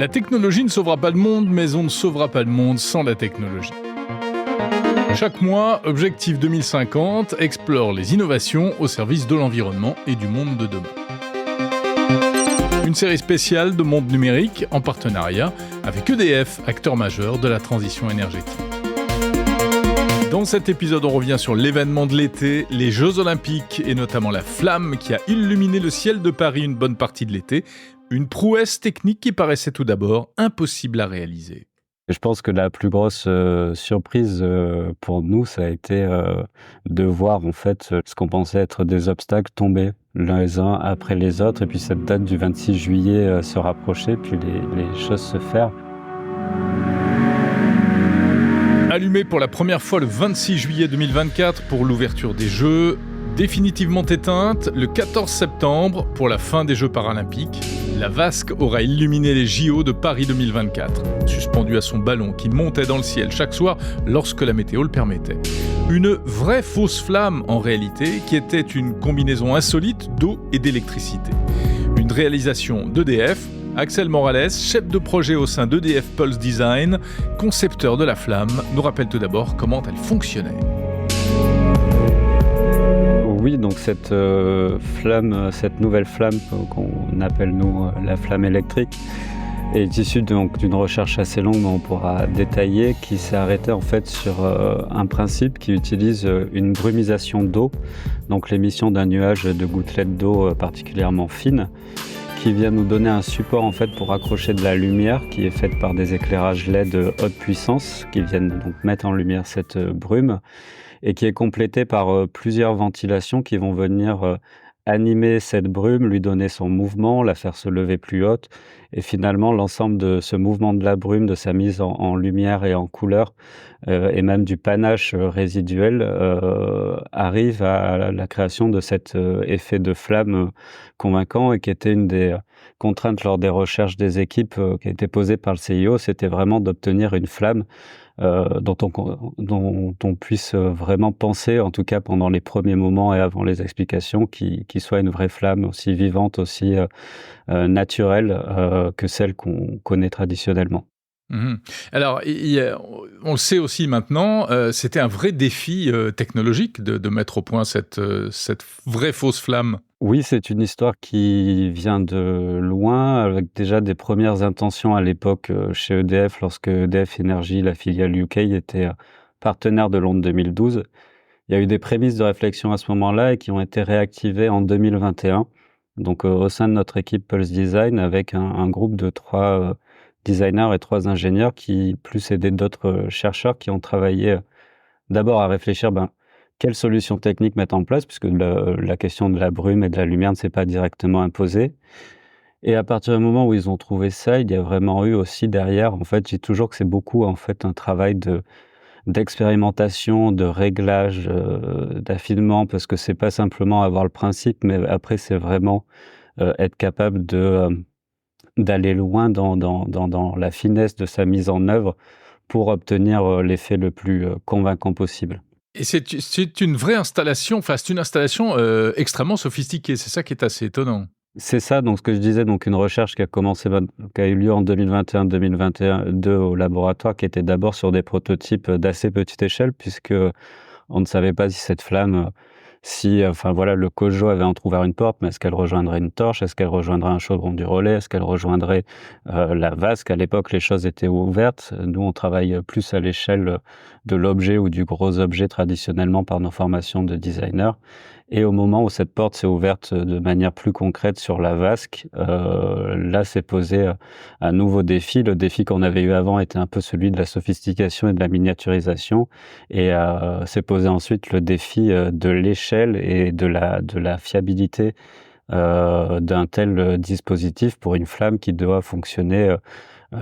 La technologie ne sauvera pas le monde, mais on ne sauvera pas le monde sans la technologie. Chaque mois, Objectif 2050 explore les innovations au service de l'environnement et du monde de demain. Une série spéciale de Monde Numérique en partenariat avec EDF, acteur majeur de la transition énergétique. Dans cet épisode, on revient sur l'événement de l'été, les Jeux Olympiques et notamment la flamme qui a illuminé le ciel de Paris une bonne partie de l'été. Une prouesse technique qui paraissait tout d'abord impossible à réaliser. Je pense que la plus grosse surprise pour nous, ça a été de voir en fait ce qu'on pensait être des obstacles tomber les uns après les autres, et puis cette date du 26 juillet se rapprocher, puis les choses se faire. Allumé pour la première fois le 26 juillet 2024 pour l'ouverture des Jeux, définitivement éteinte le 14 septembre pour la fin des Jeux paralympiques, la vasque aura illuminé les JO de Paris 2024, suspendue à son ballon qui montait dans le ciel chaque soir lorsque la météo le permettait. Une vraie fausse flamme en réalité, qui était une combinaison insolite d'eau et d'électricité. Une réalisation d'EDF, Axel Morales, chef de projet au sein d'EDF Pulse Design, concepteur de la flamme, nous rappelle tout d'abord comment elle fonctionnait. Oui, donc cette flamme, cette nouvelle flamme qu'on appelle nous la flamme électrique, est issue donc d'une recherche assez longue, mais on pourra détailler, qui s'est arrêtée en fait sur un principe qui utilise une brumisation d'eau, donc l'émission d'un nuage de gouttelettes d'eau particulièrement fines, qui vient nous donner un support en fait pour accrocher de la lumière qui est faite par des éclairages LED haute puissance qui viennent donc mettre en lumière cette brume, et qui est complété par plusieurs ventilations qui vont venir animer cette brume, lui donner son mouvement, la faire se lever plus haute. Et finalement, l'ensemble de ce mouvement de la brume, de sa mise en lumière et en couleur, et même du panache résiduel, arrive à la création de cet effet de flamme convaincant, et qui était une des contraintes lors des recherches des équipes qui a été posée par le CIO. C'était vraiment d'obtenir une flamme dont on puisse vraiment penser, en tout cas pendant les premiers moments et avant les explications, qui soit une vraie flamme aussi vivante, aussi naturelle que celle qu'on connaît traditionnellement. Mmh. Alors, on le sait aussi maintenant, c'était un vrai défi technologique de mettre au point cette vraie fausse flamme. Oui, c'est une histoire qui vient de loin, avec déjà des premières intentions à l'époque chez EDF, lorsque EDF Energy, la filiale UK, était partenaire de Londres 2012. Il y a eu des prémices de réflexion à ce moment-là et qui ont été réactivées en 2021. Donc au sein de notre équipe Pulse Design, avec un groupe de 3 designers et 3 ingénieurs qui, plus aidés d'autres chercheurs qui ont travaillé d'abord à réfléchir quelles solutions techniques mettre en place, puisque la question de la brume et de la lumière ne s'est pas directement imposée. Et à partir du moment où ils ont trouvé ça, il y a vraiment eu aussi derrière, en fait, j'ai toujours que c'est beaucoup en fait un travail d'expérimentation, de réglage, d'affinement, parce que c'est pas simplement avoir le principe, mais après c'est vraiment être capable d'aller loin dans la finesse de sa mise en œuvre pour obtenir l'effet le plus convaincant possible. Et c'est une vraie installation, enfin c'est une installation extrêmement sophistiquée, c'est ça qui est assez étonnant. C'est ça, donc ce que je disais, donc une recherche qui a eu lieu en 2021-2022 au laboratoire, qui était d'abord sur des prototypes d'assez petite échelle, puisque on ne savait pas si cette flamme, le COJO avait entrouvert une porte, mais est-ce qu'elle rejoindrait une torche? Est-ce qu'elle rejoindrait un chaudron du relais? Est-ce qu'elle rejoindrait la vasque? À l'époque, les choses étaient ouvertes. Nous, on travaille plus à l'échelle de l'objet ou du gros objet traditionnellement par nos formations de designers. Et au moment où cette porte s'est ouverte de manière plus concrète sur la vasque, là s'est posé un nouveau défi. Le défi qu'on avait eu avant était un peu celui de la sophistication et de la miniaturisation, et s'est posé ensuite le défi de l'échelle et de la fiabilité d'un tel dispositif pour une flamme qui doit fonctionner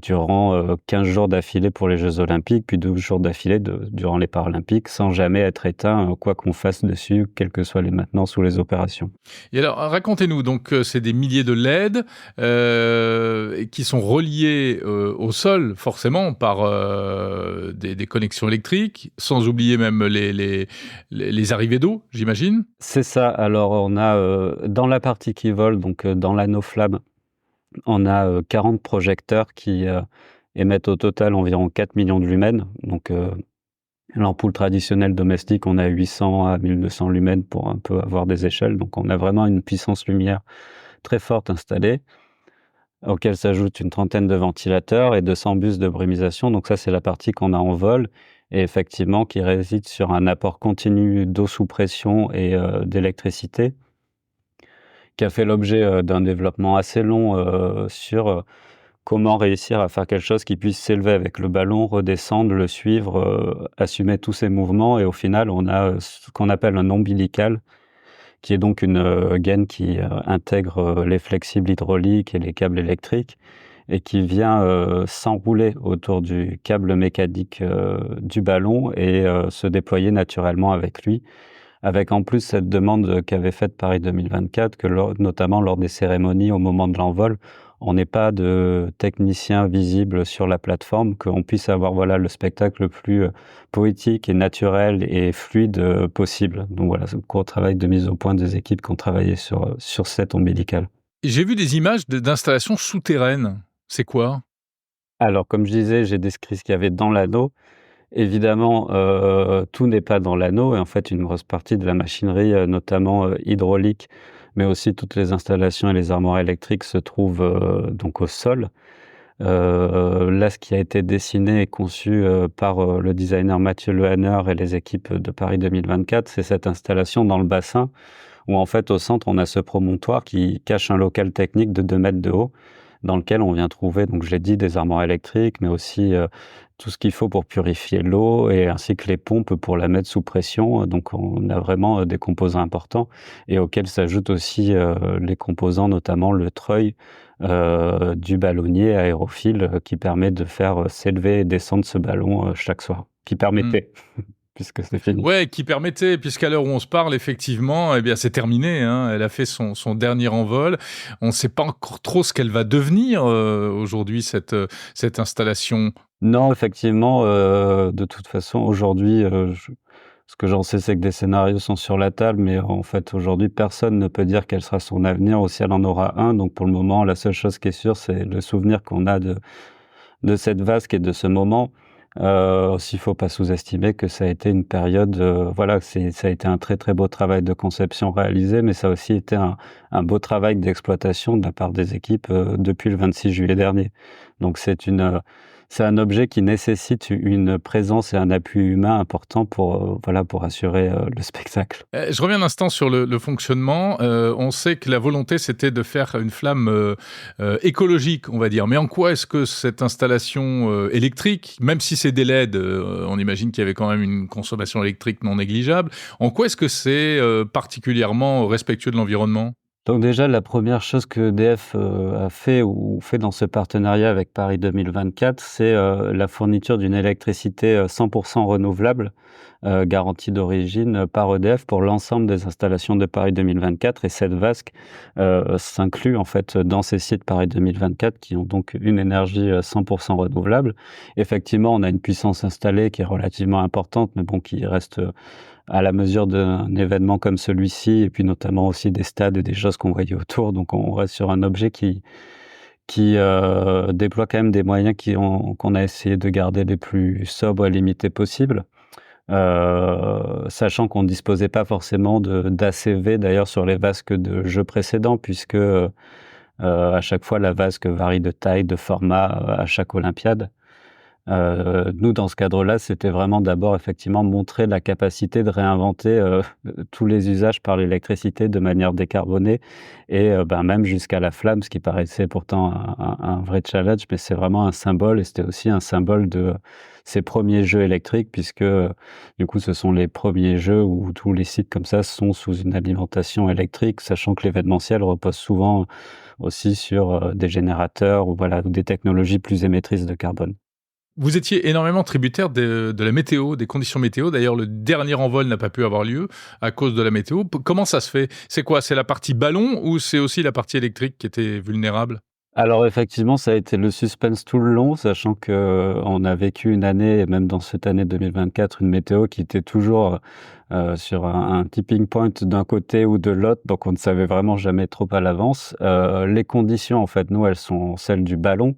durant 15 jours d'affilée pour les Jeux Olympiques, puis 12 jours d'affilée durant les Paralympiques, sans jamais être éteint, quoi qu'on fasse dessus, quelles que soient les maintenances ou les opérations. Et alors, racontez-nous, donc c'est des milliers de LED qui sont reliés au sol, forcément, par des connexions électriques, sans oublier même les arrivées d'eau, j'imagine. C'est ça. Alors, on a dans la partie qui vole, donc dans l'anneau flamme, on a 40 projecteurs qui émettent au total environ 4 millions de lumens. Donc, l'ampoule traditionnelle domestique, on a 800 à 1200 lumens pour un peu avoir des échelles. Donc, on a vraiment une puissance lumière très forte installée, auquel s'ajoute une trentaine de ventilateurs et 200 bus de brumisation. Donc ça, c'est la partie qu'on a en vol et effectivement qui réside sur un apport continu d'eau sous pression et d'électricité, qui a fait l'objet d'un développement assez long sur comment réussir à faire quelque chose qui puisse s'élever avec le ballon, redescendre, le suivre, assumer tous ses mouvements. Et au final, on a ce qu'on appelle un ombilical, qui est donc une gaine qui intègre les flexibles hydrauliques et les câbles électriques et qui vient s'enrouler autour du câble mécanique du ballon et se déployer naturellement avec lui. Avec en plus cette demande qu'avait faite Paris 2024, que notamment lors des cérémonies au moment de l'envol, on n'ait pas de technicien visible sur la plateforme, qu'on puisse avoir voilà, le spectacle le plus poétique et naturel et fluide possible. Donc voilà, c'est un gros travail de mise au point des équipes qui ont travaillé sur cet ombilical. J'ai vu des images d'installations souterraines. C'est quoi ? Alors, comme je disais, j'ai décrit ce qu'il y avait dans l'anneau. Évidemment, tout n'est pas dans l'anneau et en fait, une grosse partie de la machinerie, notamment hydraulique, mais aussi toutes les installations et les armoires électriques se trouvent donc au sol. Là, ce qui a été dessiné et conçu par le designer Mathieu Lehanner et les équipes de Paris 2024, c'est cette installation dans le bassin où en fait, au centre, on a ce promontoire qui cache un local technique de 2 mètres de haut dans lequel on vient trouver, donc je l'ai dit, des armoires électriques, mais aussi tout ce qu'il faut pour purifier l'eau et ainsi que les pompes pour la mettre sous pression. Donc on a vraiment des composants importants et auxquels s'ajoutent aussi les composants, notamment le treuil du ballonnier aérophile qui permet de faire s'élever et descendre ce ballon chaque soir, qui permettait. Puisque c'est fini. Ouais, qui permettait, puisqu'à l'heure où on se parle, effectivement, eh bien, c'est terminé. Hein. Elle a fait son dernier envol. On ne sait pas encore trop ce qu'elle va devenir aujourd'hui, cette installation. Non, effectivement, de toute façon, aujourd'hui, ce que j'en sais, c'est que des scénarios sont sur la table, mais en fait, aujourd'hui, personne ne peut dire quel sera son avenir ou si elle en aura un. Donc, pour le moment, la seule chose qui est sûre, c'est le souvenir qu'on a de cette vasque et de ce moment. Aussi, il faut pas sous-estimer que ça a été une période, voilà, ça a été un très, très beau travail de conception réalisé, mais ça a aussi été un beau travail d'exploitation de la part des équipes, depuis le 26 juillet dernier. Donc c'est un objet qui nécessite une présence et un appui humain important pour, voilà, pour assurer, le spectacle. Je reviens un instant sur le fonctionnement. On sait que la volonté, c'était de faire une flamme écologique, on va dire. Mais en quoi est-ce que cette installation électrique, même si c'est des LED, on imagine qu'il y avait quand même une consommation électrique non négligeable, en quoi est-ce que c'est particulièrement respectueux de l'environnement ? Donc déjà, la première chose que EDF a fait ou fait dans ce partenariat avec Paris 2024, c'est la fourniture d'une électricité 100% renouvelable, garantie d'origine par EDF pour l'ensemble des installations de Paris 2024. Et cette vasque s'inclut en fait dans ces sites Paris 2024 qui ont donc une énergie 100% renouvelable. Effectivement, on a une puissance installée qui est relativement importante, mais bon, qui reste à la mesure d'un événement comme celui-ci, et puis notamment aussi des stades et des choses qu'on voyait autour. Donc on reste sur un objet qui déploie quand même des moyens qu'on a essayé de garder les plus sobres et limités possibles. Sachant qu'on ne disposait pas forcément d'ACV d'ailleurs sur les vasques de jeux précédents, puisque à chaque fois la vasque varie de taille, de format à chaque Olympiade. Nous, dans ce cadre-là, c'était vraiment d'abord effectivement montrer la capacité de réinventer tous les usages par l'électricité de manière décarbonée et même jusqu'à la flamme, ce qui paraissait pourtant un vrai challenge, mais c'est vraiment un symbole et c'était aussi un symbole de ces premiers jeux électriques puisque du coup, ce sont les premiers jeux où tous les sites comme ça sont sous une alimentation électrique, sachant que l'événementiel repose souvent aussi sur des générateurs ou voilà, des technologies plus émettrices de carbone. Vous étiez énormément tributaire de la météo, des conditions météo. D'ailleurs, le dernier envol n'a pas pu avoir lieu à cause de la météo. Comment ça se fait ? C'est quoi ? C'est la partie ballon ou c'est aussi la partie électrique qui était vulnérable ? Alors effectivement, ça a été le suspense tout le long, sachant qu'on a vécu une année, et même dans cette année 2024, une météo qui était toujours sur un tipping point d'un côté ou de l'autre, donc on ne savait vraiment jamais trop à l'avance. Les conditions, en fait, nous, elles sont celles du ballon.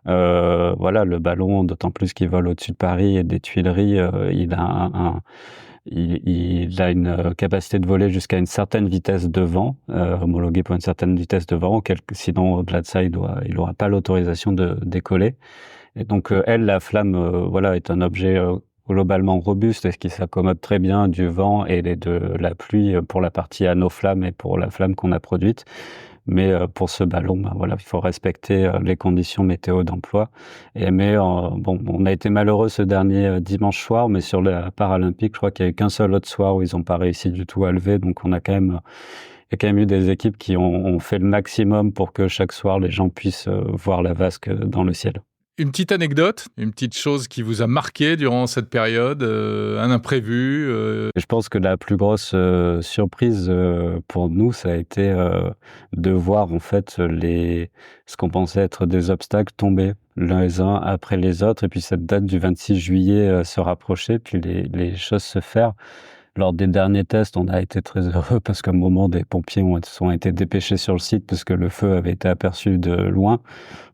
Voilà, le ballon, d'autant plus qu'il vole au-dessus de Paris et des Tuileries, il a il a une capacité de voler jusqu'à une certaine vitesse de vent, homologuée pour une certaine vitesse de vent. Sinon, au-delà de ça, il n'aura pas l'autorisation de décoller. Et donc, la flamme, voilà, est un objet globalement robuste et qui s'accommode très bien du vent et de la pluie pour la partie anneau flamme et pour la flamme qu'on a produite. Mais pour ce ballon, ben voilà, il faut respecter les conditions météo d'emploi. Bon, on a été malheureux ce dernier dimanche soir, mais sur la Paralympique, je crois qu'il y a eu qu'un seul autre soir où ils n'ont pas réussi du tout à lever. Donc il y a quand même eu des équipes qui ont fait le maximum pour que chaque soir les gens puissent voir la vasque dans le ciel. Une petite anecdote, une petite chose qui vous a marqué durant cette période, un imprévu Je pense que la plus grosse surprise pour nous, ça a été de voir en fait ce qu'on pensait être des obstacles tomber les uns après les autres, et puis cette date du 26 juillet se rapprocher, puis les choses se faire. Lors des derniers tests, on a été très heureux parce qu'à un moment, des pompiers ont été dépêchés sur le site parce que le feu avait été aperçu de loin.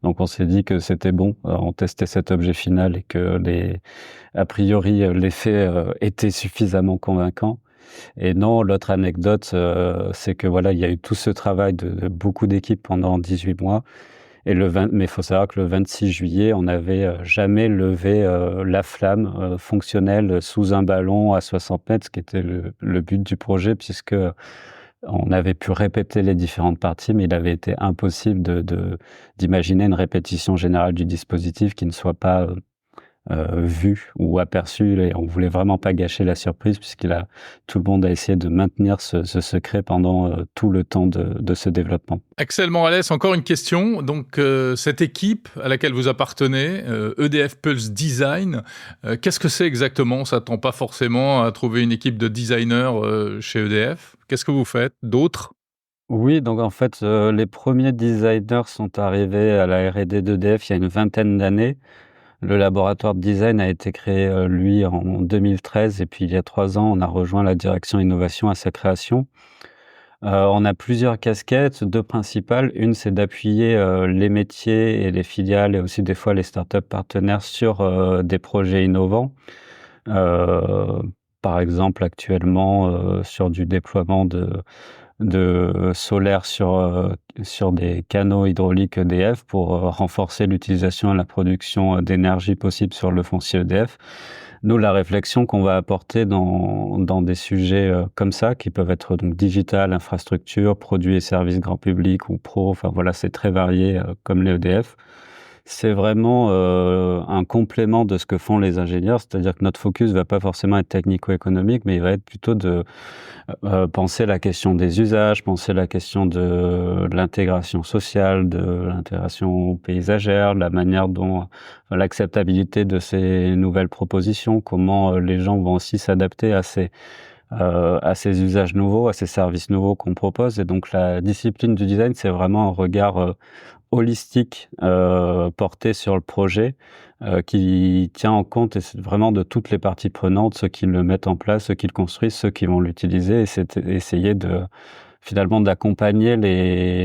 Donc on s'est dit que c'était bon, on testait cet objet final et que a priori, l'effet était suffisamment convaincant. Et non, l'autre anecdote, c'est que voilà, il y a eu tout ce travail de beaucoup d'équipes pendant 18 mois. Mais il faut savoir que le 26 juillet, on n'avait jamais levé la flamme fonctionnelle sous un ballon à 60 mètres, ce qui était le but du projet, puisque on avait pu répéter les différentes parties, mais il avait été impossible d'imaginer une répétition générale du dispositif qui ne soit pas vu ou aperçu, et on voulait vraiment pas gâcher la surprise tout le monde a essayé de maintenir ce secret pendant tout le temps de ce développement. Axel Morales, encore une question. Donc, cette équipe à laquelle vous appartenez, EDF Pulse Design, qu'est-ce que c'est exactement ? On s'attend pas forcément à trouver une équipe de designers chez EDF. Qu'est-ce que vous faites d'autre ? Oui, donc en fait, les premiers designers sont arrivés à la R&D d'EDF il y a une vingtaine d'années. Le laboratoire de design a été créé, lui, en 2013, et puis il y a 3 ans, on a rejoint la direction innovation à sa création. On a plusieurs casquettes, 2 principales. Une, c'est d'appuyer les métiers et les filiales et aussi des fois les startups partenaires sur des projets innovants. Par exemple, actuellement, sur du déploiement de solaire sur des canaux hydrauliques EDF pour renforcer l'utilisation et la production d'énergie possible sur le foncier EDF. Nous, la réflexion qu'on va apporter dans des sujets comme ça, qui peuvent être donc digital, infrastructure, produits et services grand public ou pro, enfin voilà, c'est très varié comme les EDF. C'est vraiment un complément de ce que font les ingénieurs, c'est-à-dire que notre focus va pas forcément être technico-économique, mais il va être plutôt de penser la question des usages, penser la question de l'intégration sociale, de l'intégration paysagère, la manière dont l'acceptabilité de ces nouvelles propositions, comment les gens vont aussi s'adapter à ces usages nouveaux, à ces services nouveaux qu'on propose. Et donc la discipline du design, c'est vraiment un regard holistique porté sur le projet, qui tient en compte vraiment de toutes les parties prenantes, ceux qui le mettent en place, ceux qui le construisent, ceux qui vont l'utiliser, et c'est essayer finalement d'accompagner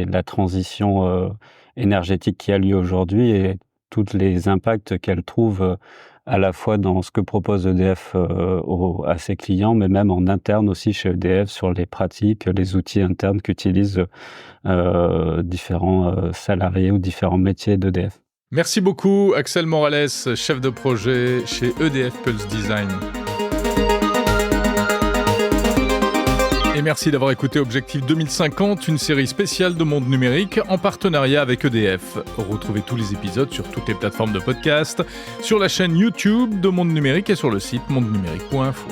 la transition énergétique qui a lieu aujourd'hui et tous les impacts qu'elle trouve à la fois dans ce que propose EDF à ses clients, mais même en interne aussi chez EDF sur les pratiques, les outils internes qu'utilisent différents salariés ou différents métiers d'EDF. Merci beaucoup Axel Morales, chef de projet chez EDF Pulse Design. Et merci d'avoir écouté Objectif 2050, une série spéciale de Monde Numérique en partenariat avec EDF. Retrouvez tous les épisodes sur toutes les plateformes de podcast, sur la chaîne YouTube de Monde Numérique et sur le site mondenumérique.info.